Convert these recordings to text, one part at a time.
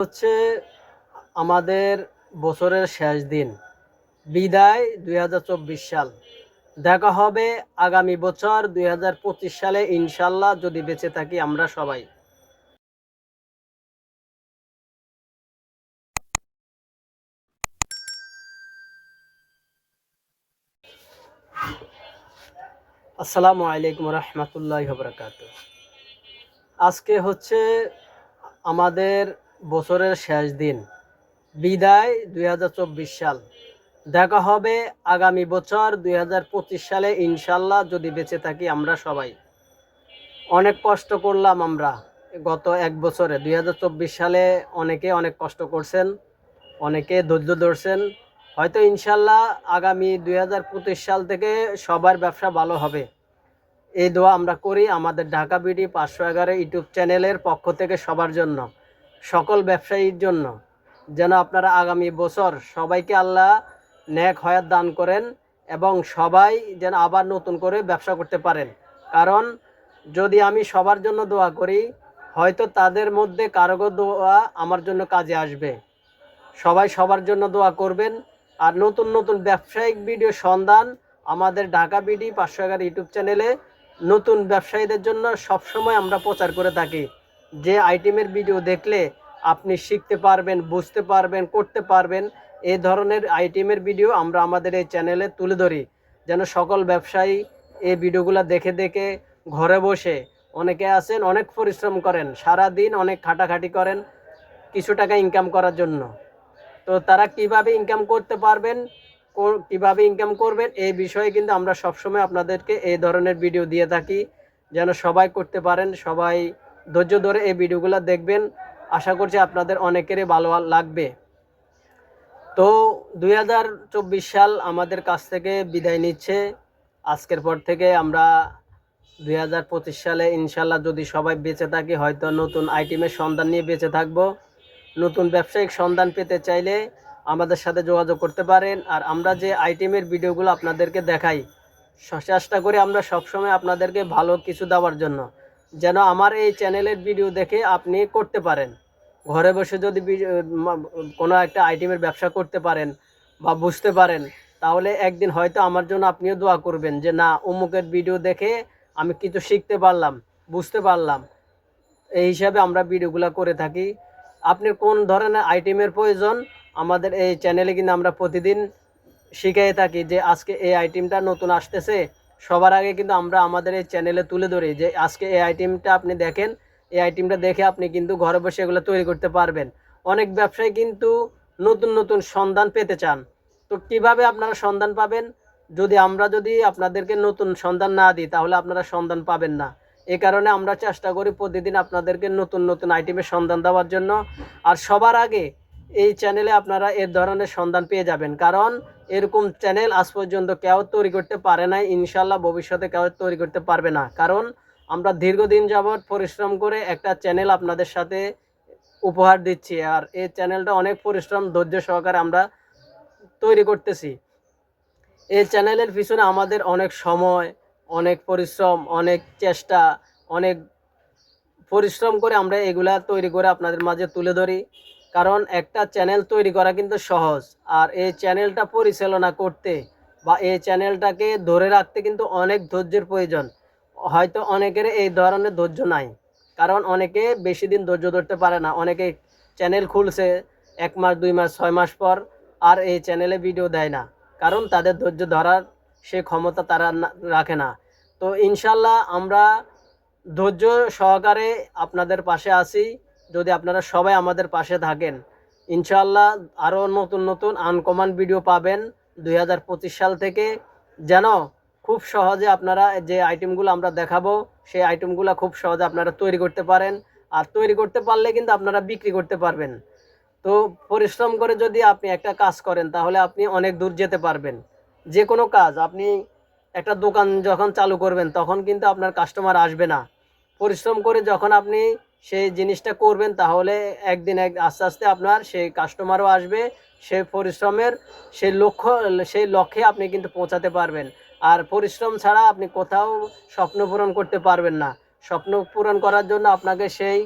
হচ্ছে আমাদের বছরের শেষ দিন, বিদায় 2024 সাল। দেখা হবে আগামী বছর 2025 সালে ইনশাল্লাহ, যদি বেঁচে থাকি আমরা সবাই। আসসালামু আলাইকুম রহমতুল্লাহি ওয়া বারাকাতুহু। আজকে হচ্ছে আমাদের বছরের শেষ দিন, বিদায় 2024 সাল। দেখা হবে আগামী বছর 2025 সালে ইনশাল্লাহ, যদি বেঁচে থাকি আমরা সবাই। অনেক কষ্ট করলাম আমরা গত এক বছরে। 2024 সালে অনেকে অনেক কষ্ট করছেন, অনেকে ধৈর্য ধরছেন। হয়তো ইনশাল্লাহ আগামী 2025 সাল থেকে সবার ব্যবসা ভালো হবে, এই দোয়া আমরা করি আমাদের ঢাকা বিডি 511 ইউটিউব চ্যানেলের পক্ষ থেকে সবার জন্য, সকল ব্যবসায়ীর জন্য। যেন আপনারা আগামী বছর সবাইকে আল্লাহ নেক হায়াত দান করেন এবং সবাই যেন আবার নতুন করে ব্যবসা করতে পারেন। কারণ যদি আমি সবার জন্য দোয়া করি, হয়তো তাদের মধ্যে কারো দোয়া আমার জন্য কাজে আসবে। সবাই সবার জন্য দোয়া করবেন। আর নতুন নতুন ব্যবসায়িক ভিডিও সন্ধান আমাদের ঢাকা বিডি 511 ইউটিউব চ্যানেলে নতুন ব্যবসায়ীদের জন্য সবসময় আমরা প্রচার করে থাকি। যে আইটেমের ভিডিও দেখলে আপনি শিখতে পারবেন, বুঝতে পারবেন, করতে পারবেন, এই ধরনের আইটেমের ভিডিও আমরা আমাদের এই চ্যানেলে তুলে ধরি। যেন সকল ব্যবসায়ী এই ভিডিওগুলো দেখে দেখে ঘরে বসে, অনেকে আছেন অনেক পরিশ্রম করেন, সারা দিন অনেক খাটাখাটি করেন কিছু টাকা ইনকাম করার জন্য। তো তারা কিভাবে ইনকাম করতে পারবেন, কিভাবে ইনকাম করবেন, এই বিষয়ে কিন্তু আমরা সবসময় আপনাদেরকে এই ধরনের ভিডিও দিয়ে থাকি। যেন সবাই করতে পারেন, সবাই ধৈর্য ধরে এই ভিডিওগুলো দেখবেন। আশা করছি আপনাদের অনেকেরই ভালো লাগবে। তো 2024 সাল আমাদের কাছ থেকে বিদায় নিচ্ছে। আজকের পর থেকে আমরা 2025 সালে ইনশাল্লাহ, যদি সবাই বেঁচে থাকি, হয়তো নতুন আইটেমের সন্ধান নিয়ে বেঁচে থাকবো। নতুন ব্যবসায়িক সন্ধান পেতে চাইলে আমাদের সাথে যোগাযোগ করতে পারেন। আর আমরা যে আইটেমের ভিডিওগুলো আপনাদেরকে দেখাই, চেষ্টা করি আমরা সবসময় আপনাদেরকে ভালো কিছু দেওয়ার জন্য, যেন আমার এই চ্যানেলের ভিডিও দেখে আপনি করতে পারেন। ঘরে বসে যদি কোনো একটা আইটেমের ব্যবসা করতে পারেন বা বুঝতে পারেন, তাহলে একদিন হয়তো আমার জন্য আপনিও দোয়া করবেন যে না, অমুকের ভিডিও দেখে আমি কিছু শিখতে পারলাম, বুঝতে পারলাম। এই হিসাবে আমরা ভিডিওগুলো করে থাকি। আপনার কোন ধরনের আইটেমের প্রয়োজন, আমাদের এই চ্যানেলে কিন্তু আমরা প্রতিদিন শিখিয়ে থাকি যে আজকে এই আইটেমটা নতুন আসতেছে। সবার আগে কিন্তু আমরা আমাদের এই চ্যানেলে তুলে ধরি যে আজকে এই আইটেমটা আপনি দেখেন, এই আইটেমটা দেখে আপনি কিন্তু ঘরে বসে এগুলো তৈরি করতে পারবেন। অনেক ব্যবসায়ী কিন্তু নতুন নতুন সন্ধান পেতে চান। তো কিভাবে আপনারা সন্ধান পাবেন? যদি আপনাদেরকে নতুন সন্ধান না দিই, তাহলে আপনারা সন্ধান পাবেন না। এই কারণে আমরা চেষ্টা করি প্রতিদিন আপনাদেরকে নতুন নতুন আইটেমের সন্ধান দেওয়ার জন্য। আর সবার আগে এই চ্যানেলে আপনারা এর ধরনের সন্ধান পেয়ে যাবেন। কারণ এরকম চ্যানেল আজ পর্যন্ত কেউ তৈরি করতে পারে নাই, ইনশাল্লাহ ভবিষ্যতে কেউ তৈরি করতে পারবে না। কারণ আমরা দীর্ঘদিন যাবৎ পরিশ্রম করে একটা চ্যানেল আপনাদের সাথে উপহার দিচ্ছি। আর এই চ্যানেলটা অনেক পরিশ্রম ধৈর্য সহকারে আমরা তৈরি করতেছি। এই চ্যানেলের পিছনে আমাদের অনেক সময়, অনেক পরিশ্রম, অনেক চেষ্টা, অনেক পরিশ্রম করে আমরা এগুলা তৈরি করে আপনাদের মাঝে তুলে ধরি। কারণ একটা চ্যানেল তৈরি করা কিন্তু সহজ, আর এই চ্যানেলটা পরিচালনা করতে বা এই চ্যানেলটাকে ধরে রাখতে কিন্তু অনেক ধৈর্যের প্রয়োজন। হয়তো অনেকের এই ধরনের ধৈর্য নাই, কারণ অনেকে বেশি দিন ধৈর্য ধরতে পারে না। অনেকে চ্যানেল খুলছে 1 মাস, 2 মাস, 6 মাস পর আর এই চ্যানেলে ভিডিও দেয় না, কারণ তাদের ধৈর্য ধরার সে ক্ষমতা তারা রাখে না। তো ইনশাল্লাহ আমরা ধৈর্য সহকারে আপনাদের পাশে আছি। যদি আপনারা সবাই আমাদের পাশে থাকেন, ইনশাল্লাহ আরও নতুন নতুন আনকমন ভিডিও পাবেন 2025 সাল থেকে। যেন খুব সহজে আপনারা যে আইটেমগুলো আমরা দেখাবো, সেই আইটেমগুলো খুব সহজে আপনারা তৈরি করতে পারেন। আর তৈরি করতে পারলে কিন্তু আপনারা বিক্রি করতে পারবেন। তো পরিশ্রম করে যদি আপনি একটা কাজ করেন, তাহলে আপনি অনেক দূর যেতে পারবেন। যে কোনো কাজ, আপনি একটা দোকান যখন চালু করবেন, তখন কিন্তু আপনার কাস্টমার আসবে না। পরিশ্রম করে যখন আপনি সেই জিনিসটা করবেন, তাহলে একদিন আস্তে আস্তে আপনার সেই কাস্টমারও আসবে। সেই পরিশ্রমের সেই লক্ষ্যে আপনি কিন্তু পৌঁছাতে পারবেন। আর পরিশ্রম ছাড়া আপনি কোথাও স্বপ্ন পূরণ করতে পারবেন না। স্বপ্ন পূরণ করার জন্য আপনাকে সেই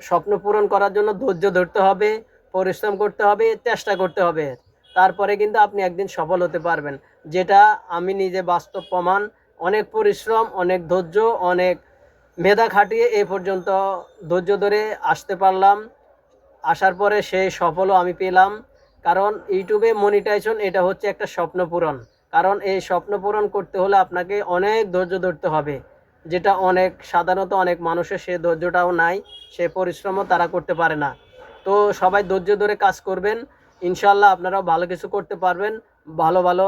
স্বপ্ন পূরণ করার জন্য ধৈর্য ধরতে হবে, পরিশ্রম করতে হবে, চেষ্টা করতে হবে। তারপরে কিন্তু আপনি একদিন সফল হতে পারবেন, যেটা আমি নিজে বাস্তব প্রমাণ। অনেক পরিশ্রম, অনেক ধৈর্য, অনেক মেধা খাটিয়ে এ পর্যন্ত ধৈর্য ধরে আসতে পারলাম। আসার পরে সেই সফলও আমি পেলাম। কারণ ইউটিউবে মনিটাইজেশন এটা হচ্ছে একটা স্বপ্ন পূরণ। কারণ এই স্বপ্ন পূরণ করতে হলে আপনাকে অনেক ধৈর্য ধরতে হবে, যেটা অনেক সাধারণত অনেক মানুষের সে ধৈর্যটাও নাই, সে পরিশ্রমও তারা করতে পারে না। তো সবাই ধৈর্য ধরে কাজ করবেন, ইনশাল্লাহ আপনারাও ভালো কিছু করতে পারবেন, ভালো ভালো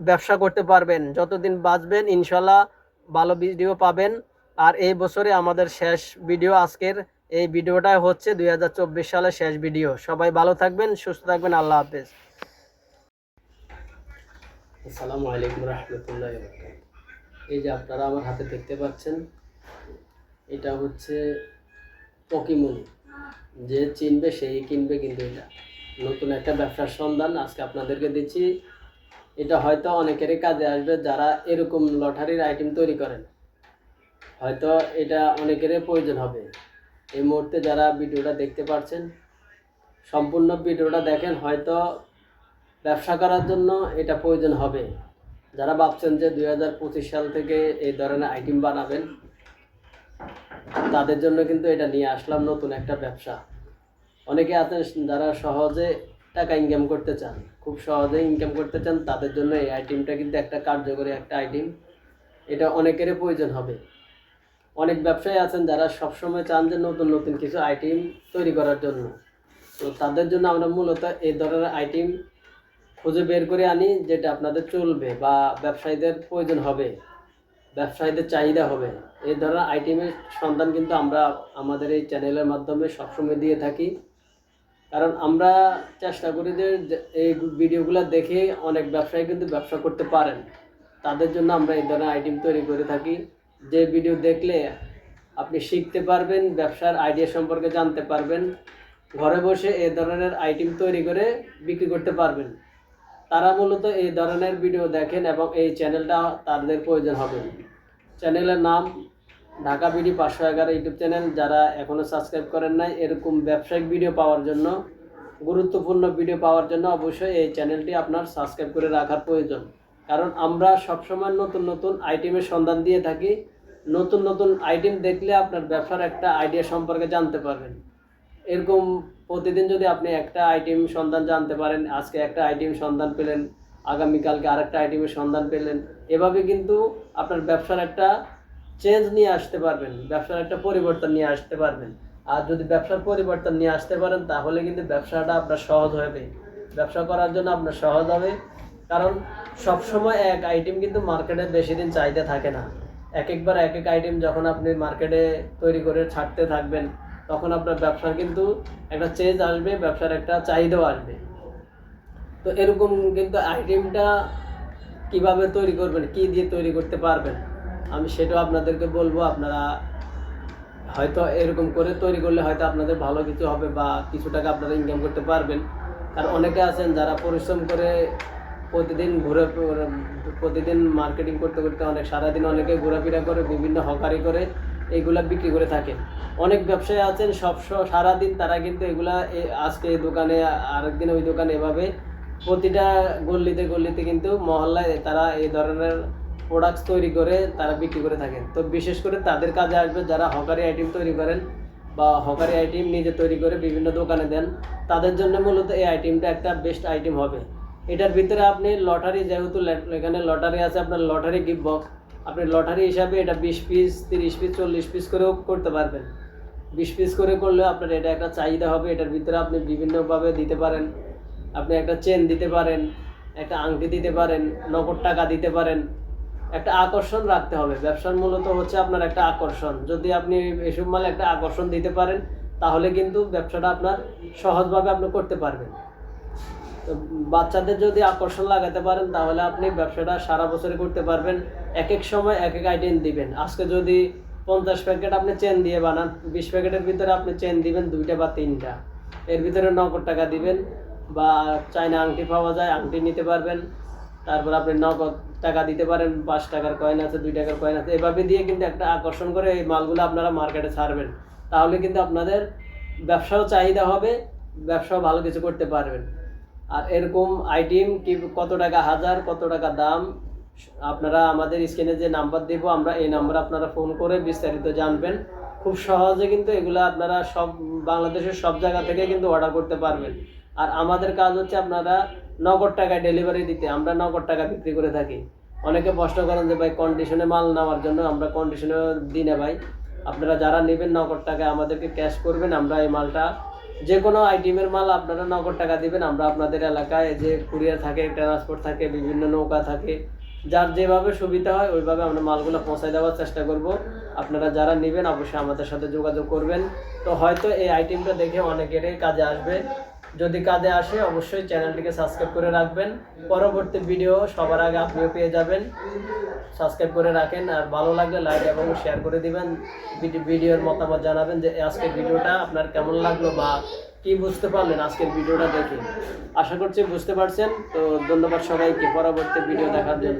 ব্যবসা করতে পারবেন। যতদিন বাঁচবেন ইনশাল্লাহ ভালো ভিডিও পাবেন। আর এই বছরে আমাদের শেষ ভিডিও আজকের এই ভিডিওটা হচ্ছে 2024 সালের শেষ ভিডিও। সবাই ভালো থাকবেন, সুস্থ থাকবেন, আল্লাহ হাফেজ। আসসালামু আলাইকুম রহমতুল্লাহ। এই যে আপনারা আমার হাতে দেখতে পাচ্ছেন, এটা হচ্ছে পকিমনি। যে চিনবে সেই কিনবে, কিন্তু এটা নতুন একটা ব্যবসার সন্ধান আজকে আপনাদেরকে দিচ্ছি। এটা হয়তো অনেকেরই কাজে আসবে যারা এরকম লটারির আইটেম তৈরি করেন, হয়তো এটা অনেকেরই প্রয়োজন হবে। এই মুহূর্তে যারা ভিডিওটা দেখতে পাচ্ছেন, সম্পূর্ণ ভিডিওটা দেখেন, হয়তো ব্যবসা করার জন্য এটা প্রয়োজন হবে। যারা ভাবছেন যে 2025 সাল থেকে এই ধরনের আইটেম বানাবেন, তাদের জন্য কিন্তু এটা নিয়ে আসলাম নতুন একটা ব্যবসা। অনেকে আছেন যারা সহজে টাকা ইনকাম করতে চান, খুব সহজে ইনকাম করতে চান, তাদের জন্য এই আইটেমটা কিন্তু একটা কার্যকরী একটা আইটেম। এটা অনেকেরই প্রয়োজন হবে। অনেক ব্যবসায়ী আছেন যারা সবসময় চান যে নতুন নতুন কিছু আইটেম তৈরি করার জন্য। তো তাদের জন্য আমরা মূলত এই ধরনের আইটেম খুঁজে বের করে আনি, যেটা আপনাদের চলবে বা ব্যবসায়ীদের প্রয়োজন হবে, ব্যবসায়ীদের চাহিদা হবে। এই ধরনের আইটেমের সন্ধান কিন্তু আমরা আমাদের এই চ্যানেলের মাধ্যমে সবসময় দিয়ে থাকি। কারণ আমরা চেষ্টা করি যে এই ভিডিওগুলো দেখে অনেক ব্যবসায়ী কিন্তু ব্যবসা করতে পারেন, তাদের জন্য আমরা এই ধরনের আইটেম তৈরি করে থাকি। যে ভিডিও দেখলে আপনি শিখতে পারবেন, ব্যবসার আইডিয়া সম্পর্কে জানতে পারবেন, ঘরে বসে এই ধরনের আইটেম তৈরি করে বিক্রি করতে পারবেন। তারা মূলত এই ধরনের ভিডিও দেখেন এবং এই চ্যানেলটা তাদের প্রয়োজন হবে। চ্যানেলের নাম ঢাকা বিডি 511 ইউটিউব চ্যানেল। যারা এখনও সাবস্ক্রাইব করেন নাই, এরকম ব্যবসায়িক ভিডিও পাওয়ার জন্য, গুরুত্বপূর্ণ ভিডিও পাওয়ার জন্য অবশ্যই এই চ্যানেলটি আপনার সাবস্ক্রাইব করে রাখার প্রয়োজন। কারণ আমরা সবসময় নতুন নতুন আইটেমের সন্ধান দিয়ে থাকি। নতুন নতুন আইটেম দেখলে আপনার ব্যবসার একটা আইডিয়া সম্পর্কে জানতে পারবেন। এরকম প্রতিদিন যদি আপনি একটা আইটেম সন্ধান জানতে পারেন, আজকে একটা আইটেম সন্ধান পেলেন, আগামীকালকে আরেকটা আইটেমের সন্ধান পেলেন, এভাবে কিন্তু আপনার ব্যবসার একটা চেঞ্জ নিয়ে আসতে পারবেন, ব্যবসার একটা পরিবর্তন নিয়ে আসতে পারবেন। আর যদি ব্যবসার পরিবর্তন নিয়ে আসতে পারেন, তাহলে কিন্তু ব্যবসাটা আপনার সহজ হবে, ব্যবসা করার জন্য আপনার সহজ হবে। কারণ সবসময় এক আইটেম কিন্তু মার্কেটে বেশি দিন চাহিদা থাকে না। একবার এক এক আইটেম যখন আপনি মার্কেটে তৈরি করে ছাড়তে থাকবেন, তখন আপনার ব্যবসার কিন্তু একটা চেঞ্জ আসবে, ব্যবসার একটা চাহিদাও আসবে। তো এরকম কিন্তু আইটেমটা কিভাবে তৈরি করবেন, কি দিয়ে তৈরি করতে পারবেন, আমি সেটাও আপনাদেরকে বলবো। আপনারা হয়তো এরকম করে তৈরি করলে হয়তো আপনাদের ভালো কিছু হবে বা কিছু টাকা আপনারা ইনকাম করতে পারবেন। আর অনেকে আছেন যারা পরিশ্রম করে প্রতিদিন মার্কেটিং করতে করতে অনেক সারাদিন অনেকে ঘোরাফেরা করে, বিভিন্ন হকারি করে এইগুলা বিক্রি করে থাকেন। অনেক ব্যবসায়ী আছেন সারাদিন তারা কিন্তু এগুলা আজকে এই দোকানে, আরেকদিন ওই দোকানে, এভাবে প্রতিটা গল্লিতে গল্লিতে কিন্তু মহল্লায় তারা এই ধরনের প্রোডাক্টস তৈরি করে তারা বিক্রি করে থাকেন। তো বিশেষ করে তাদের কাজে আসবে যারা হকারি আইটেম তৈরি করেন বা হকারি আইটেম নিজে তৈরি করে বিভিন্ন দোকানে দেন, তাদের জন্য মূলত এই আইটেমটা একটা বেস্ট আইটেম হবে। এটার ভিতরে আপনি লটারি, যেহেতু এখানে লটারি আছে, আপনার লটারি গিফট বক্স, আপনি লটারি হিসাবে এটা 20 পিস, 30 পিস, 40 পিস করেও করতে পারবেন। 20 পিস করে করলে আপনার এটা একটা চাহিদা হবে। এটার ভিতরে আপনি বিভিন্নভাবে দিতে পারেন, আপনি একটা চেন দিতে পারেন, একটা আংটি দিতে পারেন, নগদ টাকা দিতে পারেন। একটা আকর্ষণ রাখতে হবে। ব্যবসার মূলত হচ্ছে আপনার একটা আকর্ষণ। যদি আপনি এসব মালে একটা আকর্ষণ দিতে পারেন, তাহলে কিন্তু ব্যবসাটা আপনার সহজভাবে আপনি করতে পারবেন। তো বাচ্চাদের যদি আকর্ষণ লাগাতে পারেন, তাহলে আপনি ব্যবসাটা সারা বছরে করতে পারবেন। এক এক সময় এক এক আইটেম দিবেন। আজকে যদি 50 প্যাকেট আপনি চেন দিয়ে বানান, 20 প্যাকেটের ভিতরে আপনি চেন দিবেন 2টা বা 3টা, এর ভিতরে নগদ টাকা দিবেন। বা চাইনা আংটি পাওয়া যায়, আংটি নিতে পারবেন। তারপর আপনি নগদ টাকা দিতে পারেন, 5 টাকার কয়েন আছে, 2 টাকার কয়েন আছে, এভাবে দিয়ে কিন্তু একটা আকর্ষণ করে এই মালগুলো আপনারা মার্কেটে ছাড়বেন। তাহলে কিন্তু আপনাদের ব্যবসাও চাহিদা হবে, ব্যবসাও ভালো কিছু করতে পারবেন। আর এরকম আইটেম কি কত টাকা হাজার, কত টাকা দাম, আপনারা আমাদের স্ক্রিনে যে নাম্বার দেবো আমরা, এই নাম্বারে আপনারা ফোন করে বিস্তারিত জানবেন। খুব সহজে কিন্তু এগুলো আপনারা সব বাংলাদেশের সব জায়গা থেকে কিন্তু অর্ডার করতে পারবেন। আর আমাদের কাজ হচ্ছে আপনারা নগদ টাকায় ডেলিভারি দিতে, আমরা নগদ টাকা বিক্রি করে থাকি। অনেকে প্রশ্ন করেন যে ভাই কন্ডিশনে মাল নেওয়ার জন্য, আমরা কন্ডিশনে দিই না ভাই। আপনারা যারা নেবেন নগদ টাকায় আমাদেরকে ক্যাশ করবেন, আমরা এই মালটা যে কোনো আইটেমের মাল আপনারা নগদ টাকা দিবেন, আমরা আপনাদের এলাকায় যে কুরিয়ার থাকে, ট্রান্সপোর্ট থাকে, বিভিন্ন নৌকা থাকে, যার যেভাবে সুবিধা হয় ওইভাবে আমরা মালগুলো পৌঁছায় দেওয়ার চেষ্টা করব। আপনারা যারা নেবেন অবশ্যই আমাদের সাথে যোগাযোগ করবেন। তো হয়তো এই আইটেমটা দেখে অনেকেরই কাজে আসবে। যদি কাজে আসে অবশ্যই চ্যানেলটিকে সাবস্ক্রাইব করে রাখবেন, পরবর্তী ভিডিও সবার আগে আপনিও পেয়ে যাবেন। সাবস্ক্রাইব করে রাখেন, আর ভালো লাগলে লাইক এবং শেয়ার করে দিবেন। ভিডিওর মতামত জানাবেন যে আজকের ভিডিওটা আপনার কেমন লাগলো বা কি বুঝতে পারলেন আজকের ভিডিওটা দেখে। আশা করছি বুঝতে পারছেন। তো ধন্যবাদ সবাইকে পরবর্তী ভিডিও দেখার জন্য।